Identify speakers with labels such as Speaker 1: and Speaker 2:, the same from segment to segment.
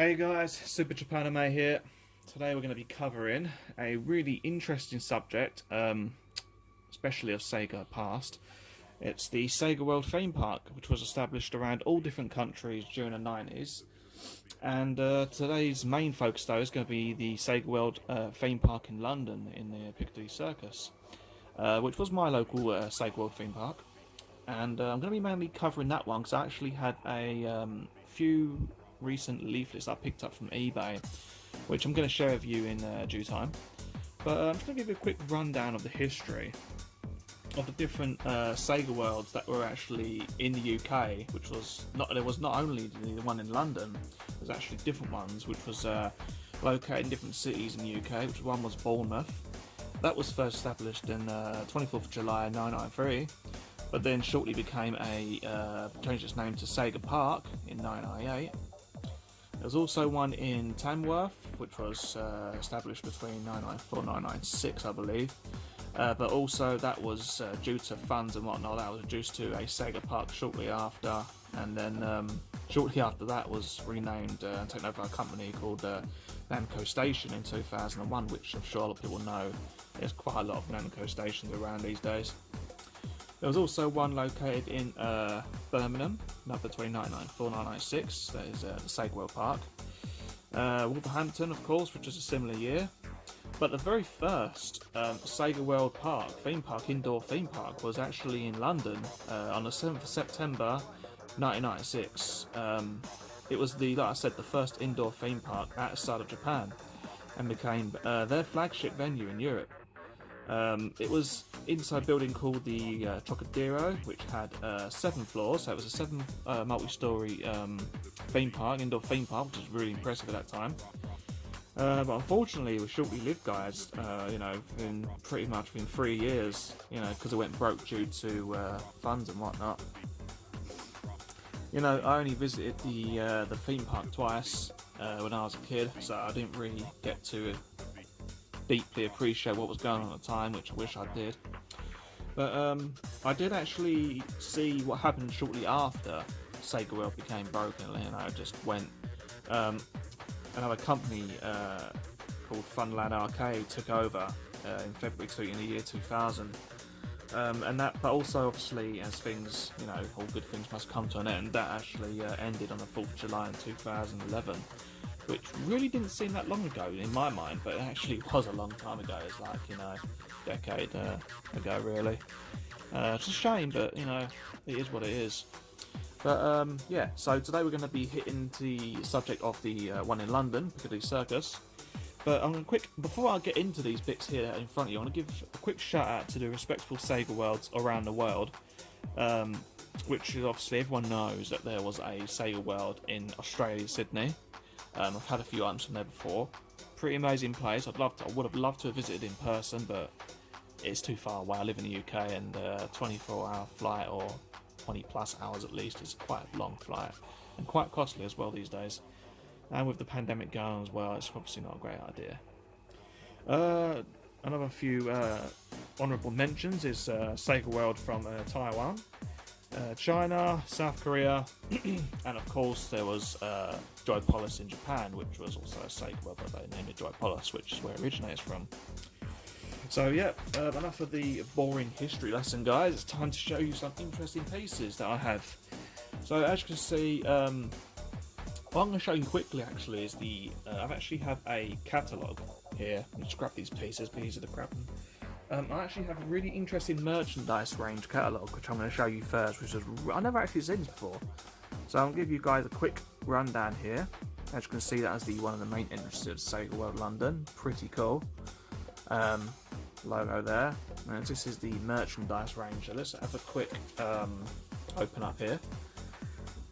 Speaker 1: Hey guys, Super Japanime here. Today we're going to be covering a really interesting subject, especially of Sega past. It's the Sega World theme park, which was established around all different countries during the 90s. And today's main focus though is going to be the Sega World theme park in London in the Piccadilly Circus, which was my local Sega World theme park. And I'm going to be mainly covering that one because I actually had a few recent leaflets I picked up from eBay, which I'm going to share with you in due time. But I'm just going to give you a quick rundown of the history of the different Sega Worlds that were actually in the UK, which was not only the one in London, there's actually different ones which was located in different cities in the UK, which one was Bournemouth. That was first established in 24th of July 1993, but then shortly became changed its name to Sega Park in 1998. There was also one in Tamworth, which was established between 1994 and 1996, I believe. But also that was due to funds and whatnot, that was reduced to a Sega Park shortly after. And then shortly after that was renamed and taken over by a company called Namco Station in 2001, which I'm sure a lot of people know. There's quite a lot of Namco stations around these days. There was also one located in Birmingham, between 1994 and 1996, that is the Sega World Park. Wolverhampton, of course, which was a similar year. But the very first Sega World Park, indoor theme park, was actually in London on the 7th of September 1996. It was, like I said, the first indoor theme park outside of Japan and became their flagship venue in Europe. It was inside a building called the Trocadero, which had 7 floors, so it was a 7 multi-storey indoor theme park, which was really impressive at that time. But unfortunately it was shortly lived, guys, pretty much within 3 years, because it went broke due to funds and whatnot. I only visited the theme park twice when I was a kid, so I didn't really get to deeply appreciate what was going on at the time, which I wish I did. But I did actually see what happened shortly after Sega World became broken, and I just went. Another company called Funland Arcade took over in February in the year 2000, but also obviously, as things, all good things must come to an end, that actually ended on the 4th of July in 2011. Which really didn't seem that long ago in my mind, but it actually was a long time ago. It's like, a decade ago, really. It's a shame, but, it is what it is. But, yeah, so today we're going to be hitting the subject of the one in London, Piccadilly Circus. But before I get into these bits here in front of you, I want to give a quick shout out to the respectable Sega Worlds around the world. Which is obviously, everyone knows that there was a Sega World in Australia, Sydney. I've had a few items from there before. Pretty amazing place. I would have loved to have visited in person, but it's too far away. I live in the UK, and a 24-hour flight, or 20 plus hours at least, is quite a long flight and quite costly as well these days. And with the pandemic going on as well, it's obviously not a great idea. Another few honourable mentions is Sega World from Taiwan, China, South Korea, and of course there was Joypolis in Japan, which was also a Sega World, but they named it Joypolis, which is where it originates from. So yeah, enough of the boring history lesson, guys. It's time to show you some interesting pieces that I have. So as you can see, what I'm going to show you quickly actually is I actually have a catalogue here. Let's grab these pieces, be easy to grab them. I actually have a really interesting merchandise range catalogue, which I'm going to show you first, which I've never actually seen before. So I'll give you guys a quick rundown here. As you can see, that is one of the main entrances of Sega World London. Pretty cool. Logo there. And this is the merchandise range. So let's have a quick open up here.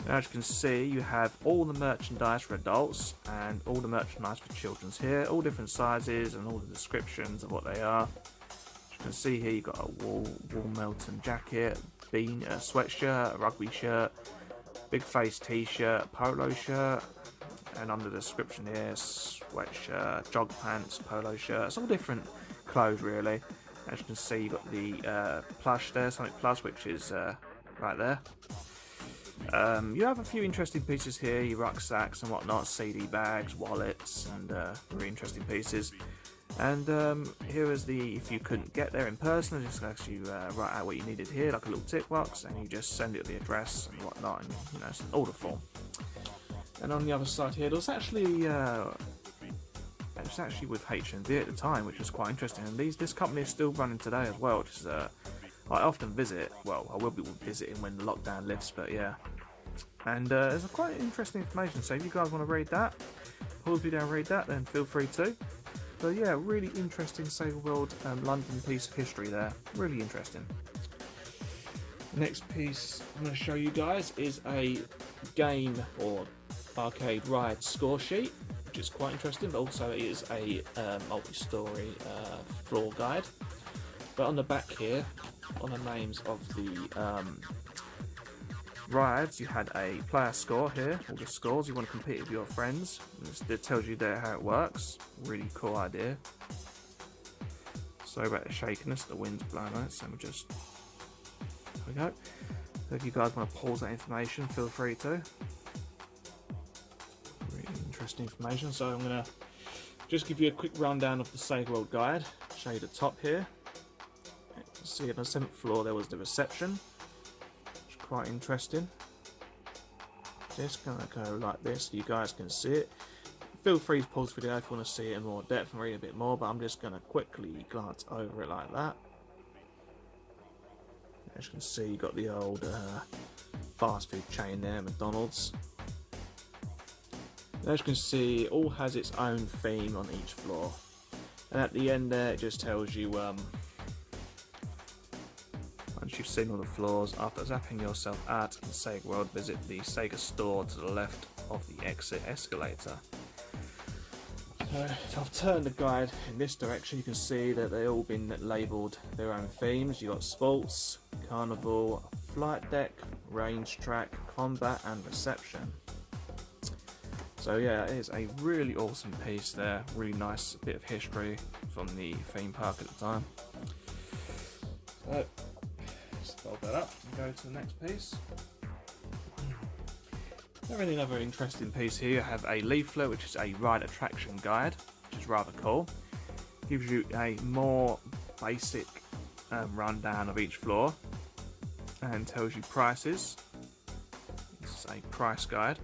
Speaker 1: As you can see, you have all the merchandise for adults and all the merchandise for children's here. All different sizes and all the descriptions of what they are. You can see here you've got a Wall Melton jacket, bean, a sweatshirt, a rugby shirt, big face t-shirt, polo shirt, and under the description here, sweatshirt, jog pants, polo shirt. It's all different clothes really. As you can see, you've got the plush there, Sonic Plus, which is right there. You have a few interesting pieces here, your rucksacks and whatnot, CD bags, wallets, and really interesting pieces. And here is the, if you couldn't get there in person, it just lets you write out what you needed here, like a little tick box, and you just send it the address and whatnot, and you know, it's an order form. And on the other side here, it was actually with HMV at the time, which was quite interesting. And this company is still running today as well, which is I often visit. Well, I will be visiting when the lockdown lifts, but yeah. And there's quite interesting information. So if you guys want to read that, pause the video and read that, then feel free to. So yeah, really interesting SegaWorld London piece of history there. Really interesting. Next piece I'm going to show you guys is a game or arcade ride score sheet, which is quite interesting, but also it is a multi-story floor guide. But on the back here, on the names of the rides, you had a player score here, all the scores. You want to compete with your friends. It tells you there how it works. Really cool idea. Sorry about the shakiness, the wind's blowing on it, so we'll just, there we go. So if you guys want to pause that information, feel free to. Really interesting information. So I'm going to just give you a quick rundown of the SegaWorld guide. Show you the top here. You can see on the 7th floor there was the reception. Quite interesting. Just gonna go like this so you guys can see it. Feel free to pause the video if you want to see it in more depth and read a bit more, but I'm just gonna quickly glance over it like that. As you can see, you got the old fast food chain there, McDonald's. As you can see, it all has its own theme on each floor, and at the end there it just tells you once you've seen all the floors, after zapping yourself out in SegaWorld, visit the Sega store to the left of the exit escalator. So if I've turned the guide in this direction, you can see that they've all been labelled their own themes. You've got sports, carnival, flight deck, range track, combat and reception. So yeah, it is a really awesome piece there, really nice bit of history from the theme park at the time. So, fold that up and go to the next piece. Another interesting piece here. You have a leaflet, which is a ride attraction guide, which is rather cool. Gives you a more basic rundown of each floor and tells you prices. This is a price guide.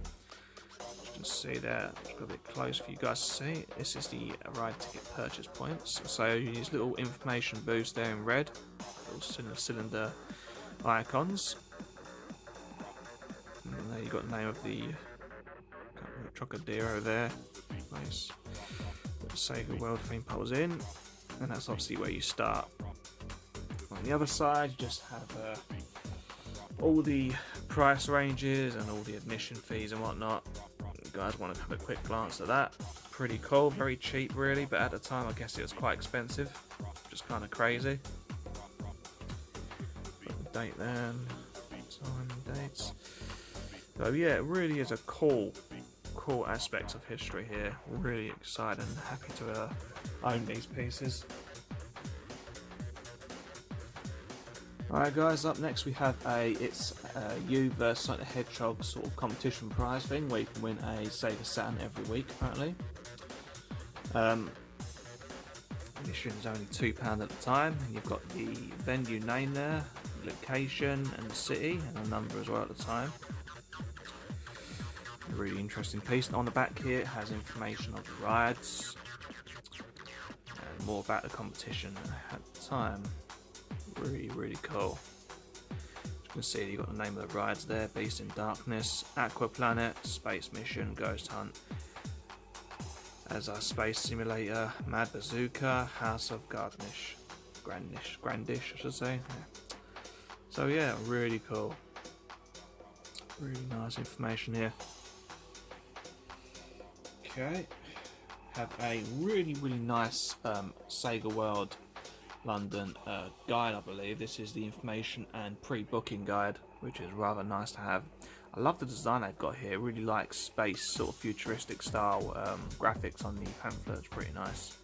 Speaker 1: As you can see there, it's got a bit close for you guys to see. This is the ride ticket purchase points. So you use little information boost there in red, little cylinder icons, and then there you've got the name of the Trocadero there. Nice. Put the Sega World theme park was in, and that's obviously where you start. On the other side, you just have all the price ranges and all the admission fees and whatnot. You guys want to have a quick glance at that. Pretty cool, very cheap really, but at the time I guess it was quite expensive, just kind of crazy. Date then, time and dates. So yeah, it really is a cool aspect of history here. Really excited and happy to own these pieces. Alright guys, up next we have it's you versus Sonic the Hedgehog sort of competition prize thing where you can win a Sega Saturn every week apparently. Admission is only £2 at the time, and you've got the venue name there, location and the city, and a number as well at the time. A really interesting piece. And on the back here it has information of the rides and more about the competition at the time. Really cool. As you can see, you've got the name of the rides there: Beast in Darkness, Aqua Planet, Space Mission, Ghost Hunt, as a Space Simulator, Mad Bazooka, House of Grandish, I should say. Yeah. So yeah, really cool. Really nice information here. Okay, have a really nice Sega World London guide, I believe. This is the information and pre-booking guide, which is rather nice to have. I love the design they've got here. Really like space, sort of futuristic style graphics on the pamphlet. It's pretty nice.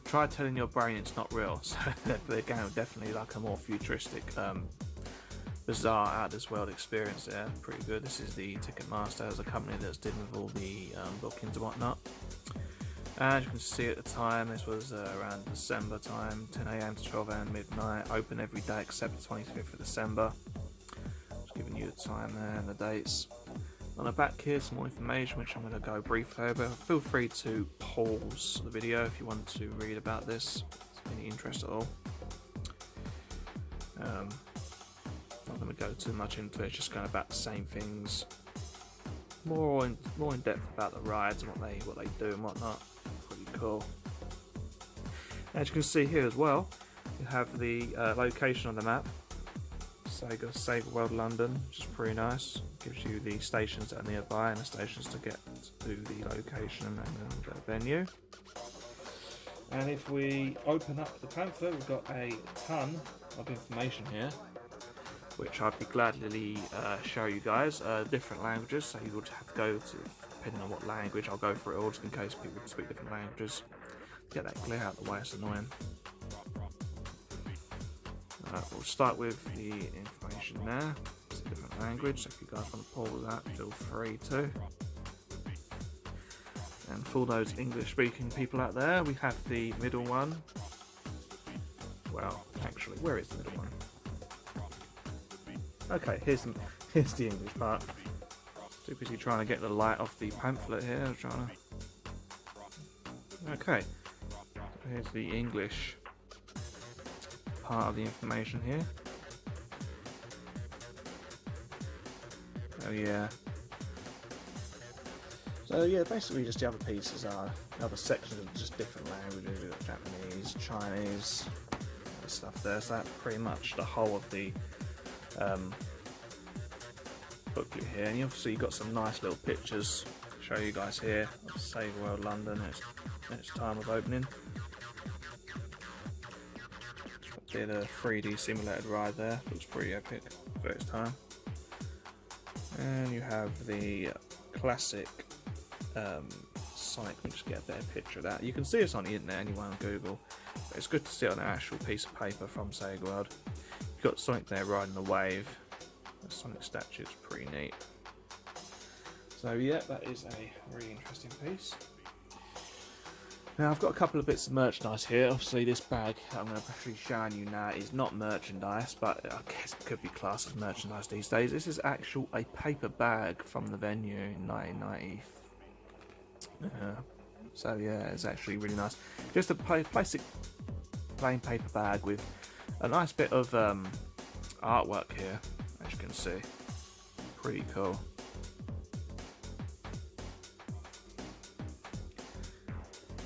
Speaker 1: Try telling your brain it's not real. So they're going definitely like a more futuristic bizarre out of this world experience there. Pretty good. This is the Ticketmaster, as a company that's dealing with all the bookings and whatnot. As you can see at the time, this was around December time, 10 AM to 12 AM midnight, open every day except the 25th of December. Just giving you the time there and the dates. On the back here, some more information which I'm going to go briefly over. Feel free to pause the video if you want to read about this, if any interest at all. Not going to go too much into it, it's just going about the same things. More in depth about the rides and what they do and whatnot. Pretty cool. As you can see here as well, you have the location on the map. Sega World London, which is pretty nice. Gives you the stations that are nearby and the stations to get to the location and the venue. And if we open up the pamphlet, we've got a ton of information here, which I'd be gladly show you guys. Different languages, so you would have to go to, depending on what language, I'll go through it all just in case people speak different languages. Get that clear out of the way, it's annoying. We'll start with the information there. It's a different language, so if you guys want to pause that, feel free to. And for those English speaking people out there, we have the middle one. Well, actually, where is the middle one? Okay, here's the English part. Too busy trying to get the light off the pamphlet here. I'm trying to... Okay, so here's the English part of the information here. Oh yeah. So yeah, basically just the other pieces are, the other sections are just different languages. We've got Japanese, Chinese, stuff there. So that's pretty much the whole of the booklet here. And you've got some nice little pictures to show you guys here of Sega World London at its time of opening. Did a 3D simulated ride there, looks pretty epic for its time. And you have the classic Sonic, just get a better picture of that. You can see this on the internet anyway on Google, but it's good to see it on an actual piece of paper from Sega World. You've got Sonic there riding the wave. The Sonic statue is pretty neat. So yeah, that is a really interesting piece. Now I've got a couple of bits of merchandise here. Obviously this bag I'm going to be showing you now is not merchandise, but I guess it could be classed as merchandise these days. This is a paper bag from the venue in 1990. So yeah, it's actually really nice. Just a basic plain paper bag with a nice bit of artwork here, as you can see. Pretty cool.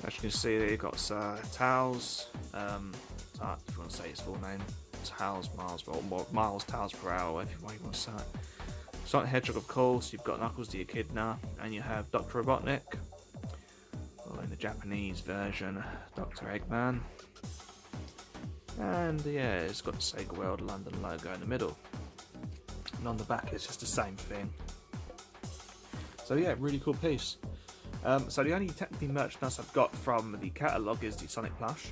Speaker 1: As you can see, you've got Towels, if you want to say his full name, Towels Miles, or Miles Towels per hour, whatever you want to say. Sonic Hedgehog, of course, you've got Knuckles the Echidna, and you have Dr. Robotnik, or in the Japanese version, Dr. Eggman. And yeah, it's got the Sega World London logo in the middle. And on the back, it's just the same thing. So yeah, really cool piece. So the only technically merchandise I've got from the catalogue is the Sonic plush,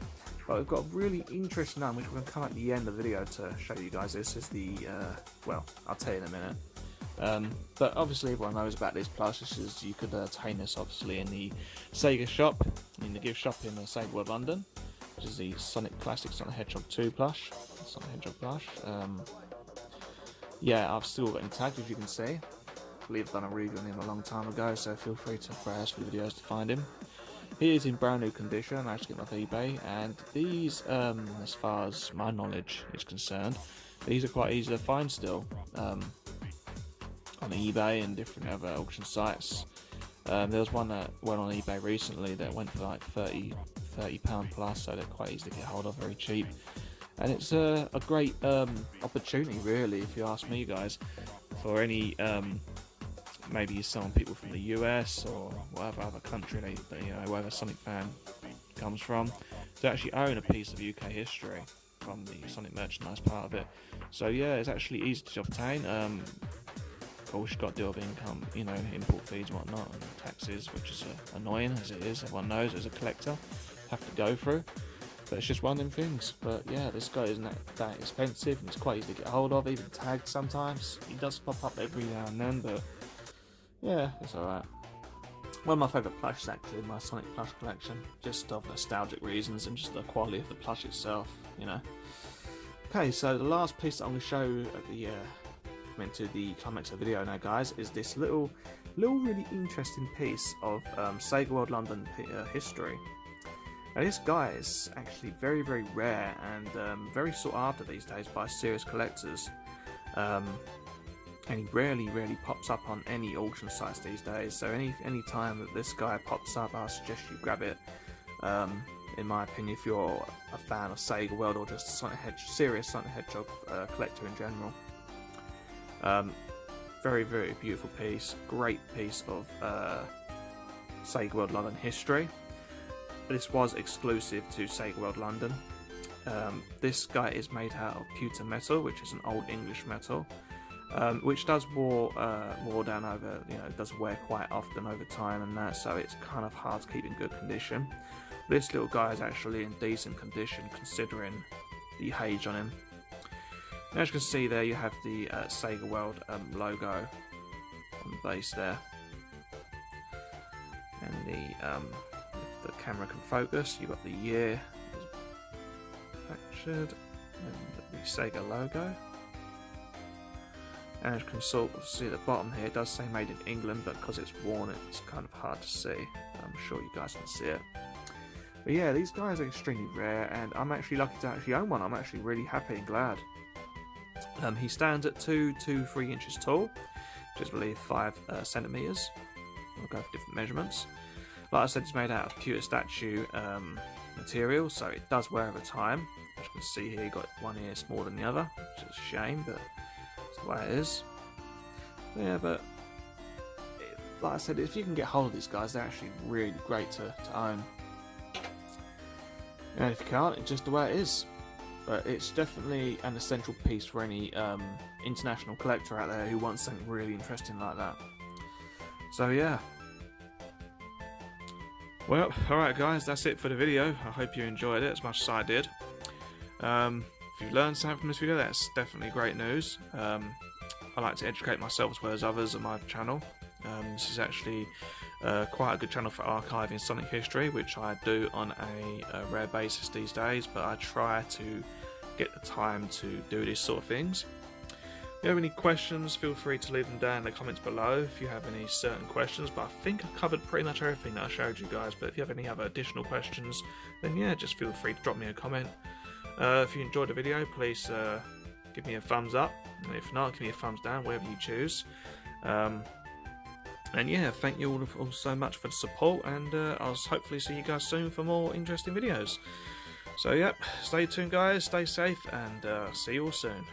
Speaker 1: but we've got a really interesting one which we're going to come at the end of the video to show you guys. This is the, well, I'll tell you in a minute. But obviously everyone knows about this plush. This is, you could obtain this obviously in the Sega shop, in the gift shop in the Sega World London, which is the Sonic Classic Sonic Hedgehog 2 plush, Sonic Hedgehog plush. Yeah, I've still got him tagged, as you can see. I believe I've done a review on him a long time ago, so feel free to browse through the videos to find him. He is in brand new condition. I actually got him off eBay, and these, as far as my knowledge is concerned, these are quite easy to find still on eBay and different other auction sites. There was one that went on eBay recently that went for like £30 plus, so they're quite easy to get hold of, very cheap. And it's a great opportunity, really, if you ask me, guys, for any maybe some people from the US or whatever other country they you know, wherever Sonic fan comes from, to actually own a piece of UK history from the Sonic merchandise part of it. So yeah, it's actually easy to obtain. Of course, you've got to deal with income, you know, import fees and whatnot, and taxes, which is annoying as it is. Everyone knows as a collector, have to go through. But it's just one of them things. But yeah, this guy isn't that expensive, and it's quite easy to get hold of, even tagged sometimes. He does pop up every now and then, but yeah, it's alright. One of my favourite plushes actually in my Sonic plush collection, just of nostalgic reasons and just the quality of the plush itself, you know. Okay, so the last piece that I'm going to show at the coming to the climax of the video now, guys, is this little really interesting piece of Sega World London history. Now this guy is actually very rare and very sought after these days by serious collectors. And he rarely pops up on any auction sites these days, so any time that this guy pops up, I suggest you grab it, in my opinion, if you're a fan of Sega World or just a serious Sonic Hedgehog collector in general. Very beautiful piece, great piece of Sega World London history. This was exclusive to Sega World London. This guy is made out of pewter metal, which is an old English metal. Which does wear down over, does wear quite often over time and that, so it's kind of hard to keep in good condition. This little guy is actually in decent condition considering the age on him. Now, as you can see there, you have the Sega World logo on the base there, and if the camera can focus, you've got the year manufactured and the Sega logo. And as you can see at the bottom here, it does say made in England, but because it's worn, it's kind of hard to see. I'm sure you guys can see it. But yeah, these guys are extremely rare, and I'm actually lucky to actually own one. I'm actually really happy and glad. He stands at 2 to 3 inches tall, which is, I believe, 5 centimeters. I'll go for different measurements. Like I said, it's made out of pewter statue material, so it does wear over time. As you can see here, you've got one ear smaller than the other, which is a shame, but that's the way it is. Yeah, but like I said, if you can get hold of these guys, they're actually really great to own. And if you can't, it's just the way it is. But it's definitely an essential piece for any international collector out there who wants something really interesting like that. So yeah. Well, alright guys, that's it for the video. I hope you enjoyed it as much as I did. If you've learned something from this video, that's definitely great news. I like to educate myself as well as others on my channel. This is actually quite a good channel for archiving Sonic history, which I do on a rare basis these days, but I try to get the time to do these sort of things. If you have any questions, feel free to leave them down in the comments below if you have any certain questions, but I think I covered pretty much everything that I showed you guys. But if you have any other additional questions, then yeah, just feel free to drop me a comment. If you enjoyed the video, please give me a thumbs up, and if not, give me a thumbs down, whatever you choose. And yeah, thank you all so much for the support, and I'll hopefully see you guys soon for more interesting videos. So yep, stay tuned guys, stay safe, and see you all soon.